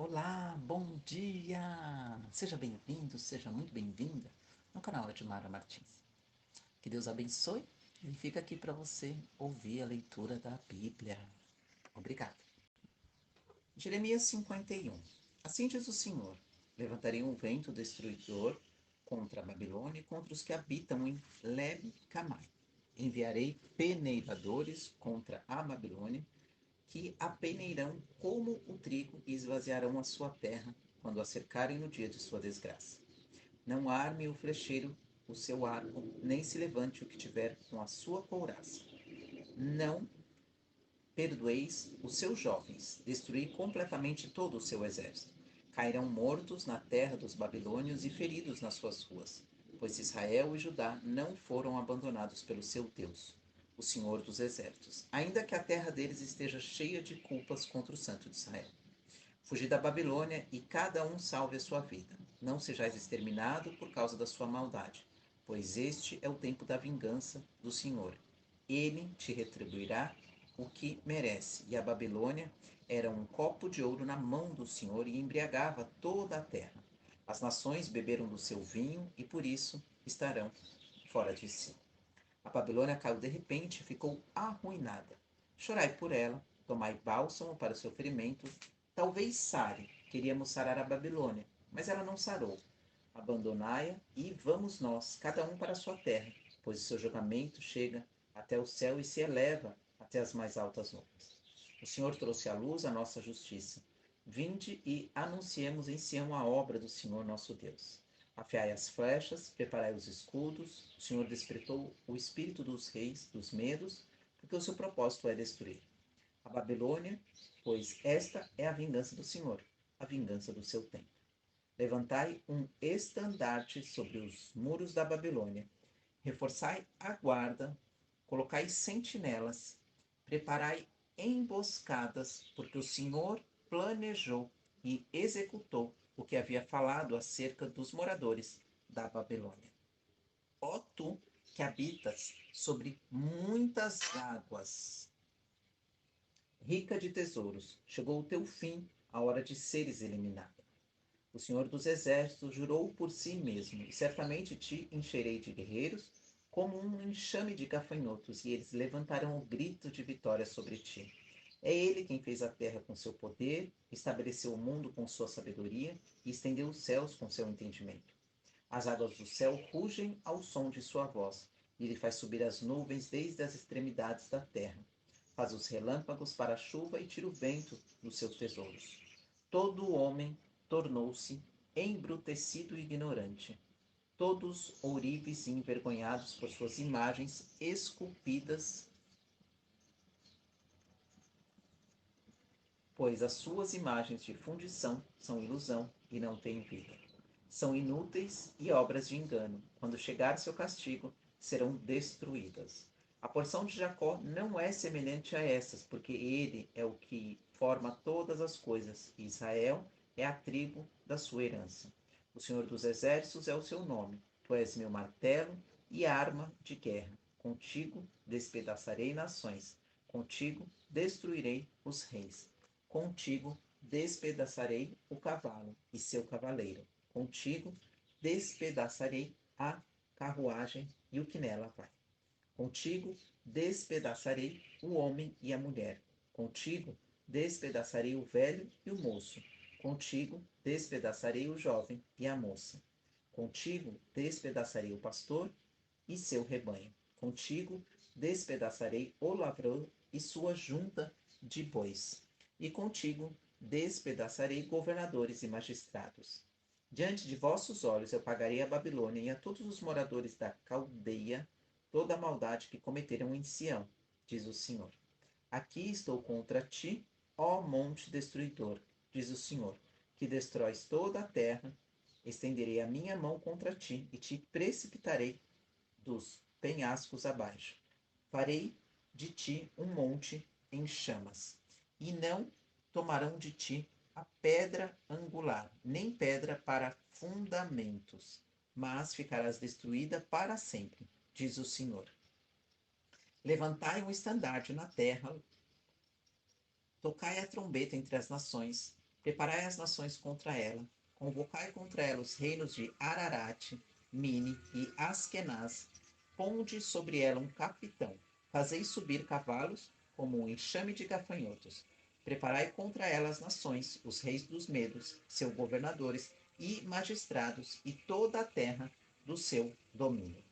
Olá, bom dia! Seja bem-vindo, seja muito bem-vinda no canal de Mara Martins. Que Deus abençoe e fica aqui para você ouvir a leitura da Bíblia. Obrigado. Jeremias 51. Assim diz o Senhor: levantarei um vento destruidor contra a Babilônia e contra os que habitam em Leb-Camai. Enviarei peneiradores contra a Babilônia, que a peneirão como o trigo e esvaziarão a sua terra quando a cercarem no dia de sua desgraça. Não arme o flecheiro o seu arco, nem se levante o que tiver com a sua couraça. Não perdoeis os seus jovens, destruí completamente todo o seu exército. Cairão mortos na terra dos babilônios e feridos nas suas ruas, pois Israel e Judá não foram abandonados pelo seu Deus, o Senhor dos exércitos, ainda que a terra deles esteja cheia de culpas contra o Santo de Israel. Fugi da Babilônia e cada um salve a sua vida. Não sejais exterminado por causa da sua maldade, pois este é o tempo da vingança do Senhor. Ele te retribuirá o que merece. E a Babilônia era um copo de ouro na mão do Senhor e embriagava toda a terra. As nações beberam do seu vinho e por isso estarão fora de si. A Babilônia caiu de repente e ficou arruinada. Chorai por ela, tomai bálsamo para o seu ferimento. Talvez sare, queríamos sarar a Babilônia, mas ela não sarou. Abandonai-a e vamos nós, cada um para a sua terra, pois o seu julgamento chega até o céu e se eleva até as mais altas nuvens. O Senhor trouxe à luz a nossa justiça. Vinde e anunciemos em Sião a obra do Senhor nosso Deus. Afiai as flechas, preparai os escudos. O Senhor despertou o espírito dos reis, dos medos, porque o seu propósito é destruir a Babilônia, pois esta é a vingança do Senhor, a vingança do seu tempo. Levantai um estandarte sobre os muros da Babilônia, reforçai a guarda, colocai sentinelas, preparai emboscadas, porque o Senhor planejou e executou o que havia falado acerca dos moradores da Babilônia. Ó tu que habitas sobre muitas águas, rica de tesouros, chegou o teu fim, a hora de seres eliminada. O Senhor dos Exércitos jurou por si mesmo, e certamente te encherei de guerreiros, como um enxame de gafanhotos, e eles levantarão o grito de vitória sobre ti. É ele quem fez a terra com seu poder, estabeleceu o mundo com sua sabedoria e estendeu os céus com seu entendimento. As águas do céu rugem ao som de sua voz, e ele faz subir as nuvens desde as extremidades da terra. Faz os relâmpagos para a chuva e tira o vento dos seus tesouros. Todo o homem tornou-se embrutecido e ignorante. Todos ourives e envergonhados por suas imagens esculpidas, pois as suas imagens de fundição são ilusão e não têm vida. São inúteis e obras de engano. Quando chegar seu castigo, serão destruídas. A porção de Jacó não é semelhante a essas, porque ele é o que forma todas as coisas, e Israel é a tribo da sua herança. O Senhor dos Exércitos é o seu nome. Tu és meu martelo e arma de guerra. Contigo despedaçarei nações. Contigo destruirei os reis. Contigo despedaçarei o cavalo e seu cavaleiro. Contigo despedaçarei a carruagem e o que nela vai. Contigo despedaçarei o homem e a mulher. Contigo despedaçarei o velho e o moço. Contigo despedaçarei o jovem e a moça. Contigo despedaçarei o pastor e seu rebanho. Contigo despedaçarei o lavrador e sua junta de bois. E contigo despedaçarei governadores e magistrados. Diante de vossos olhos eu pagarei a Babilônia e a todos os moradores da Caldeia toda a maldade que cometeram em Sião, diz o Senhor. Aqui estou contra ti, ó monte destruidor, diz o Senhor, que destróis toda a terra. Estenderei a minha mão contra ti e te precipitarei dos penhascos abaixo. Farei de ti um monte em chamas, e não tomarão de ti a pedra angular, nem pedra para fundamentos, mas ficarás destruída para sempre, diz o Senhor. Levantai um estandarte na terra, tocai a trombeta entre as nações, Preparai as nações contra ela, convocai contra ela os reinos de Ararat, Mini e Askenaz, ponde sobre ela um capitão, fazei subir cavalos como um enxame de gafanhotos. Preparai contra ela as nações, os reis dos medos, seus governadores e magistrados, e toda a terra do seu domínio.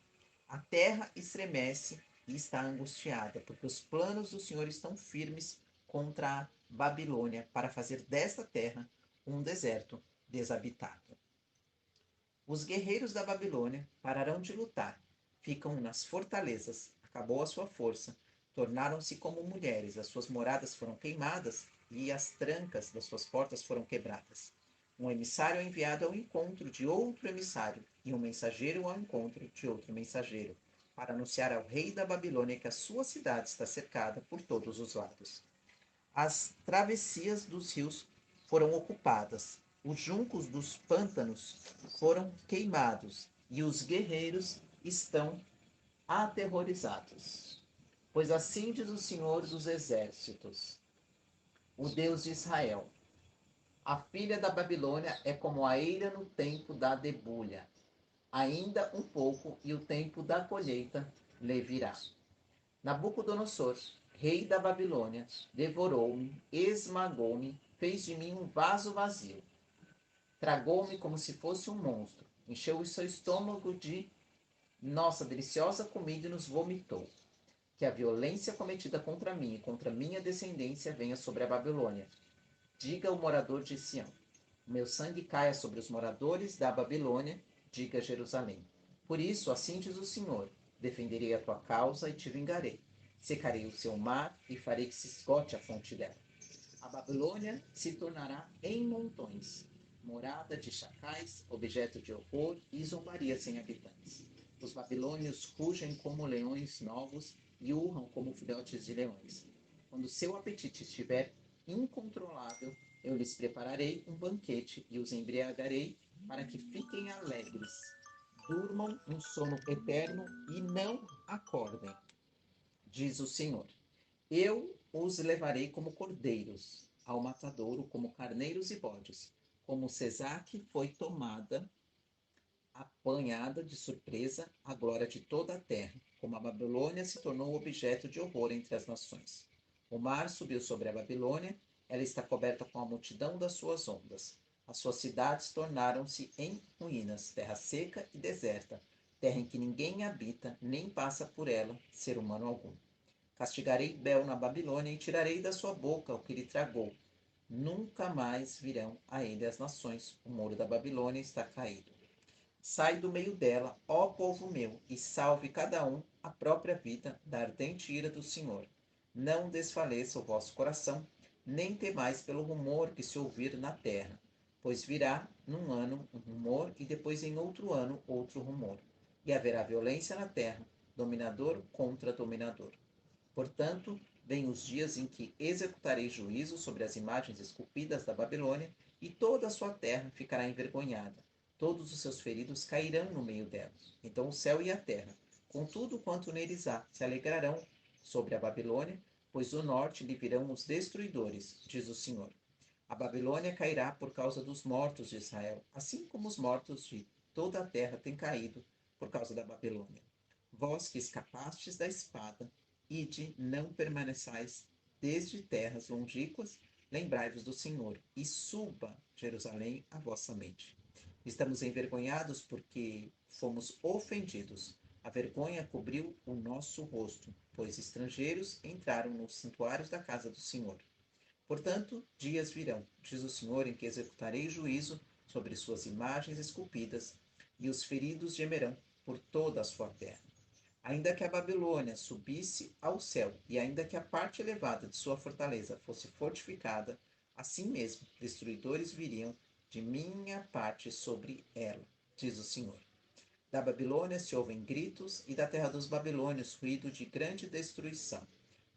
A terra estremece e está angustiada, porque os planos do Senhor estão firmes contra a Babilônia, para fazer desta terra um deserto desabitado. Os guerreiros da Babilônia pararão de lutar, ficam nas fortalezas, acabou a sua força, tornaram-se como mulheres, as suas moradas foram queimadas e as trancas das suas portas foram quebradas. Um emissário é enviado ao encontro de outro emissário, e um mensageiro ao encontro de outro mensageiro, para anunciar ao rei da Babilônia que a sua cidade está cercada por todos os lados. As travessias dos rios foram ocupadas, os juncos dos pântanos foram queimados, e os guerreiros estão aterrorizados. Pois assim diz o Senhor dos Exércitos, o Deus de Israel: a filha da Babilônia é como a eira no tempo da debulha. Ainda um pouco e o tempo da colheita lhe virá. Nabucodonosor, rei da Babilônia, devorou-me, esmagou-me, fez de mim um vaso vazio. Tragou-me como se fosse um monstro. Encheu o seu estômago de nossa deliciosa comida e nos vomitou. Que a violência cometida contra mim e contra minha descendência venha sobre a Babilônia. Diga o morador de Sião: meu sangue caia sobre os moradores da Babilônia, diga Jerusalém. Por isso, assim diz o Senhor: defenderei a tua causa e te vingarei. Secarei o seu mar e farei que se esgote a fonte dela. A Babilônia se tornará em montões, morada de chacais, objeto de horror e zombaria sem habitantes. Os babilônios rugem como leões novos e urram como filhotes de leões. Quando seu apetite estiver incontrolável, eu lhes prepararei um banquete e os embriagarei para que fiquem alegres, durmam um sono eterno e não acordem, diz o Senhor. Eu os levarei como cordeiros ao matadouro, como carneiros e bodes, como Sesaque foi tomada, apanhada de surpresa a glória de toda a terra, como a Babilônia se tornou objeto de horror entre as nações. O mar subiu sobre a Babilônia, ela está coberta com a multidão das suas ondas. As suas cidades tornaram-se em ruínas, terra seca e deserta, terra em que ninguém habita, nem passa por ela ser humano algum. Castigarei Bel na Babilônia e tirarei da sua boca o que lhe tragou. Nunca mais virão a ele as nações. O muro da Babilônia está caído. Sai do meio dela, ó povo meu, e salve cada um a própria vida da ardente ira do Senhor. Não desfaleça o vosso coração, nem temais pelo rumor que se ouvir na terra, pois virá num ano um rumor e depois em outro ano outro rumor. E haverá violência na terra, dominador contra dominador. Portanto, vêm os dias em que executarei juízo sobre as imagens esculpidas da Babilônia, e toda a sua terra ficará envergonhada. Todos os seus feridos cairão no meio dela. Então o céu e a terra, com tudo quanto neles há, se alegrarão sobre a Babilônia, pois do norte lhe virão os destruidores, diz o Senhor. A Babilônia cairá por causa dos mortos de Israel, assim como os mortos de toda a terra têm caído por causa da Babilônia. Vós que escapastes da espada, ide, não permaneçais desde terras longínquas, lembrai-vos do Senhor, e suba, Jerusalém, a vossa mente. Estamos envergonhados porque fomos ofendidos. A vergonha cobriu o nosso rosto, pois estrangeiros entraram nos santuários da casa do Senhor. Portanto, dias virão, diz o Senhor, em que executarei juízo sobre suas imagens esculpidas, e os feridos gemerão por toda a sua terra. Ainda que a Babilônia subisse ao céu, e ainda que a parte elevada de sua fortaleza fosse fortificada, assim mesmo destruidores viriam de minha parte sobre ela, diz o Senhor. Da Babilônia se ouvem gritos, e da terra dos babilônios ruído de grande destruição,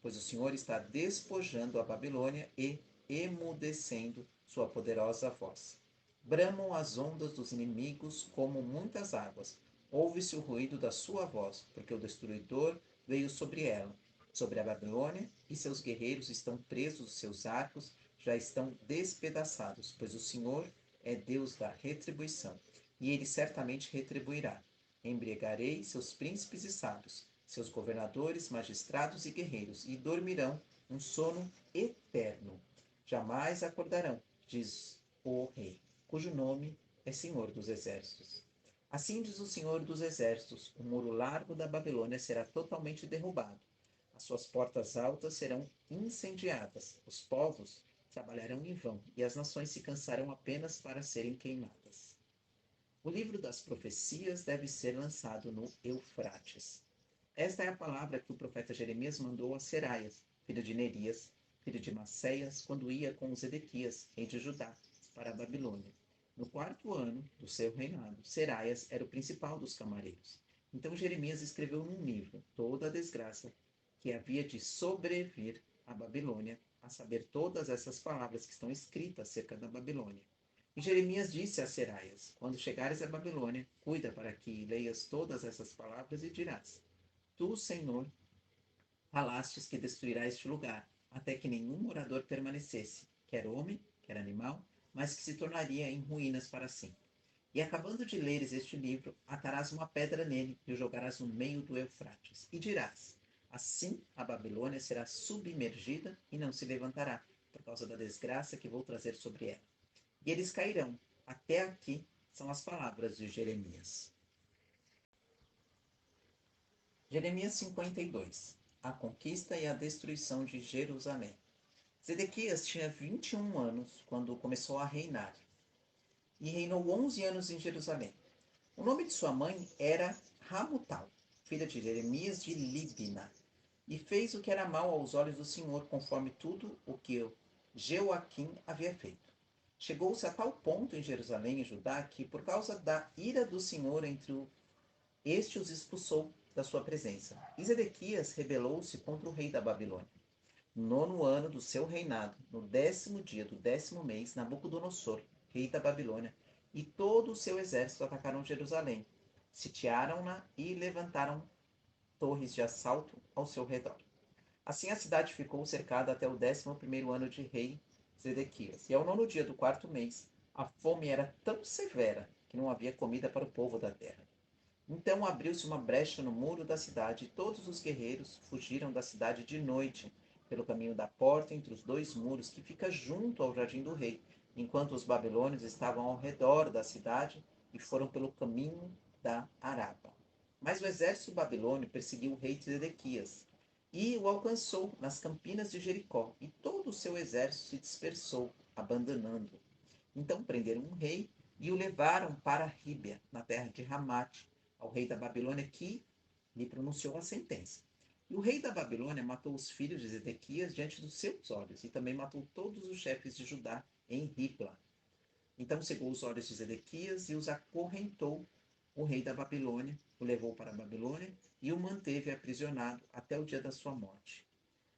pois o Senhor está despojando a Babilônia e emudecendo sua poderosa voz. Bramam as ondas dos inimigos como muitas águas. Ouve-se o ruído da sua voz, porque o destruidor veio sobre ela. Sobre a Babilônia, e seus guerreiros estão presos os seus arcos já estão despedaçados, pois o Senhor é Deus da retribuição, e ele certamente retribuirá. Embriagarei seus príncipes e sábios, seus governadores, magistrados e guerreiros, e dormirão um sono eterno. Jamais acordarão, diz o rei, cujo nome é Senhor dos Exércitos. Assim diz o Senhor dos Exércitos: o muro largo da Babilônia será totalmente derrubado. As suas portas altas serão incendiadas. Os povos trabalharão em vão, e as nações se cansarão apenas para serem queimadas. O livro das profecias deve ser lançado no Eufrates. Esta é a palavra que o profeta Jeremias mandou a Seraias, filho de Nerias, filho de Maceias, quando ia com Zedequias, rei de Judá, para a Babilônia. No 4º ano do seu reinado, Seraias era o principal dos camareiros. Então Jeremias escreveu num livro toda a desgraça que havia de sobrevir à Babilônia, a saber, todas essas palavras que estão escritas acerca da Babilônia. E Jeremias disse a Seraias: quando chegares à Babilônia, cuida para que leias todas essas palavras e dirás: tu, Senhor, falastes que destruirá este lugar, até que nenhum morador permanecesse, quer homem, quer animal, mas que se tornaria em ruínas para sempre. E acabando de leres este livro, atarás uma pedra nele e o jogarás no meio do Eufrates. E dirás: assim a Babilônia será submergida e não se levantará, por causa da desgraça que vou trazer sobre ela. E eles cairão. Até aqui são as palavras de Jeremias. Jeremias 52. A conquista e a destruição de Jerusalém. Zedequias tinha 21 anos quando começou a reinar, e reinou 11 anos em Jerusalém. O nome de sua mãe era Hamutal, filha de Jeremias de Libna, e fez o que era mal aos olhos do Senhor, conforme tudo o que Jeoaquim havia feito. Chegou-se a tal ponto em Jerusalém e Judá que, por causa da ira do Senhor este os expulsou da sua presença. E Zedequias rebelou-se contra o rei da Babilônia. No 9º ano do seu reinado, no 10º dia do 10º mês, Nabucodonosor, rei da Babilônia, e todo o seu exército atacaram Jerusalém, sitiaram-na e levantaram torres de assalto ao seu redor. Assim a cidade ficou cercada até o 11º ano de rei Zedequias. E ao 9º dia do 4º mês, a fome era tão severa que não havia comida para o povo da terra. Então abriu-se uma brecha no muro da cidade, e todos os guerreiros fugiram da cidade de noite, pelo caminho da porta entre os dois muros que fica junto ao jardim do rei, enquanto os babilônios estavam ao redor da cidade e foram pelo caminho da Araba. Mas o exército babilônio perseguiu o rei Zedequias e o alcançou nas campinas de Jericó, e todo o seu exército se dispersou, abandonando-o. Então prenderam um rei e o levaram para Ríbia, na terra de Ramate, ao rei da Babilônia, que lhe pronunciou a sentença. E o rei da Babilônia matou os filhos de Zedequias diante dos seus olhos, e também matou todos os chefes de Judá em Ribla. Então cegou os olhos de Zedequias e os acorrentou o rei da Babilônia, o levou para a Babilônia e o manteve aprisionado até o dia da sua morte.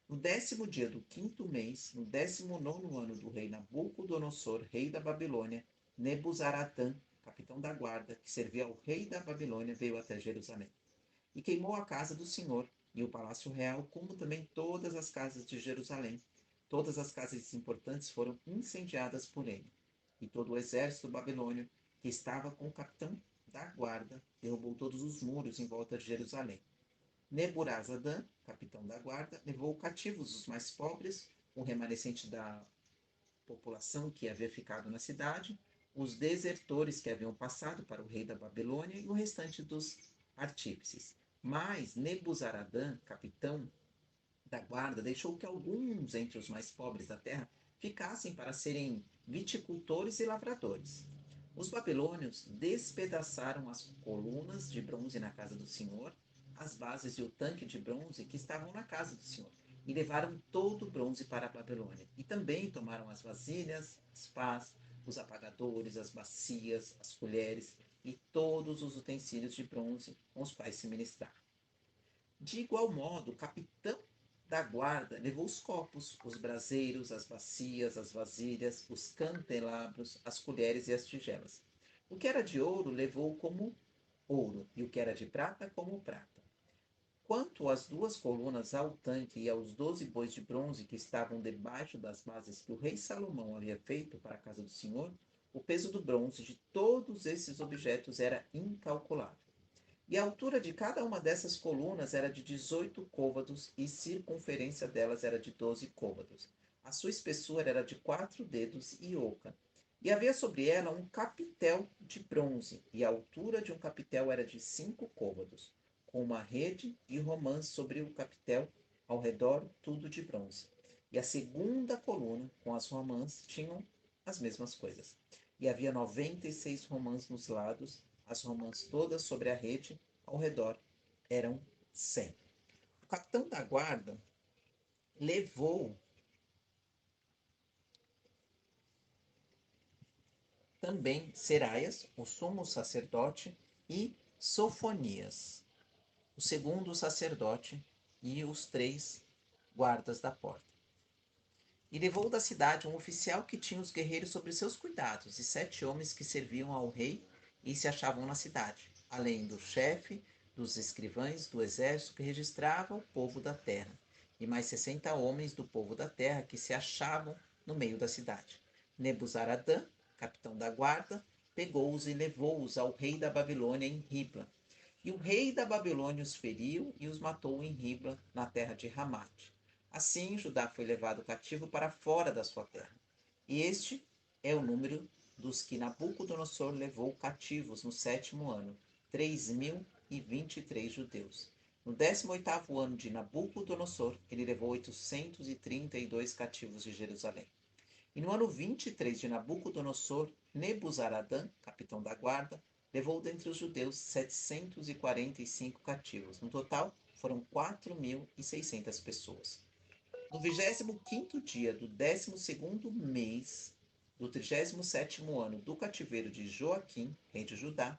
No 10º dia do 5º mês, no 19º ano do rei Nabucodonosor, rei da Babilônia, Nebuzaradã, capitão da guarda, que servia ao rei da Babilônia, veio até Jerusalém. E queimou a casa do Senhor e o palácio real, como também todas as casas de Jerusalém. Todas as casas importantes foram incendiadas por ele. E todo o exército babilônio, que estava com o capitão da guarda, derrubou todos os muros em volta de Jerusalém. Neburazadã, capitão da guarda, levou cativos os mais pobres, o remanescente da população que havia ficado na cidade, os desertores que haviam passado para o rei da Babilônia e o restante dos artífices. Mas Nebuzaradã, capitão da guarda, deixou que alguns entre os mais pobres da terra ficassem para serem viticultores e lavradores. Os babilônios despedaçaram as colunas de bronze na casa do Senhor, as bases e o tanque de bronze que estavam na casa do Senhor, e levaram todo o bronze para a Babilônia. E também tomaram as vasilhas, as pás, os apagadores, as bacias, as colheres e todos os utensílios de bronze com os quais se ministraram. De igual modo, o capitão da guarda levou os copos, os braseiros, as bacias, as vasilhas, os candelabros, as colheres e as tigelas. O que era de ouro levou como ouro, e o que era de prata como prata. Quanto às 2 colunas, ao tanque e aos 12 bois de bronze que estavam debaixo das bases que o rei Salomão havia feito para a casa do Senhor, o peso do bronze de todos esses objetos era incalculável. E a altura de cada uma dessas colunas era de 18 côvados e circunferência delas era de 12 côvados. A sua espessura era de 4 dedos e oca. E havia sobre ela um capitel de bronze, e a altura de um capitel era de 5 côvados, com uma rede e romãs sobre o capitel, ao redor tudo de bronze. E a segunda coluna, com as romãs, tinham as mesmas coisas. E havia 96 romãs nos lados, as romãs todas sobre a rede, ao redor eram 100. O capitão da guarda levou também Seraias, o sumo sacerdote, e Sofonias, o segundo sacerdote, e os 3 guardas da porta. E levou da cidade um oficial que tinha os guerreiros sobre seus cuidados, e 7 homens que serviam ao rei e se achavam na cidade, além do chefe dos escrivães do exército que registrava o povo da terra, e mais 60 homens do povo da terra que se achavam no meio da cidade. Nebuzaradã, capitão da guarda, pegou-os e levou-os ao rei da Babilônia em Ribla. E o rei da Babilônia os feriu e os matou em Ribla, na terra de Ramate. Assim, Judá foi levado cativo para fora da sua terra. E este é o número dos que Nabucodonosor levou cativos no 7º ano, 3.023 judeus. No 18º ano de Nabucodonosor, ele levou 832 cativos de Jerusalém. E no ano 23 de Nabucodonosor, Nebuzaradã, capitão da guarda, levou dentre os judeus 745 cativos. No total, foram 4.600 pessoas. No 25º dia do 12º mês do 37º ano do cativeiro de Joaquim, rei de Judá,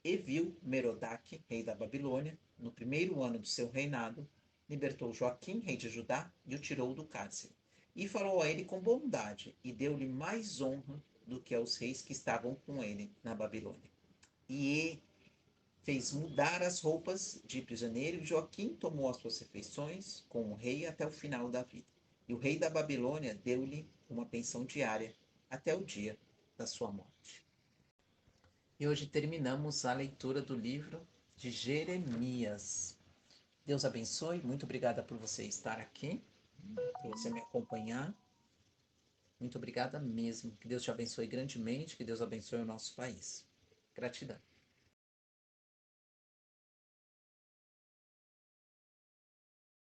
Evil-Merodach, rei da Babilônia, no 1º ano do seu reinado, libertou Joaquim, rei de Judá, e o tirou do cárcere. E falou a ele com bondade, e deu-lhe mais honra do que aos reis que estavam com ele na Babilônia. E fez mudar as roupas de prisioneiro, e Joaquim tomou as suas refeições com o rei até o final da vida. E o rei da Babilônia deu-lhe uma pensão diária até o dia da sua morte. E hoje terminamos a leitura do livro de Jeremias. Deus abençoe, muito obrigada por você estar aqui, por você me acompanhar. Muito obrigada mesmo. Que Deus te abençoe grandemente, que Deus abençoe o nosso país. Gratidão.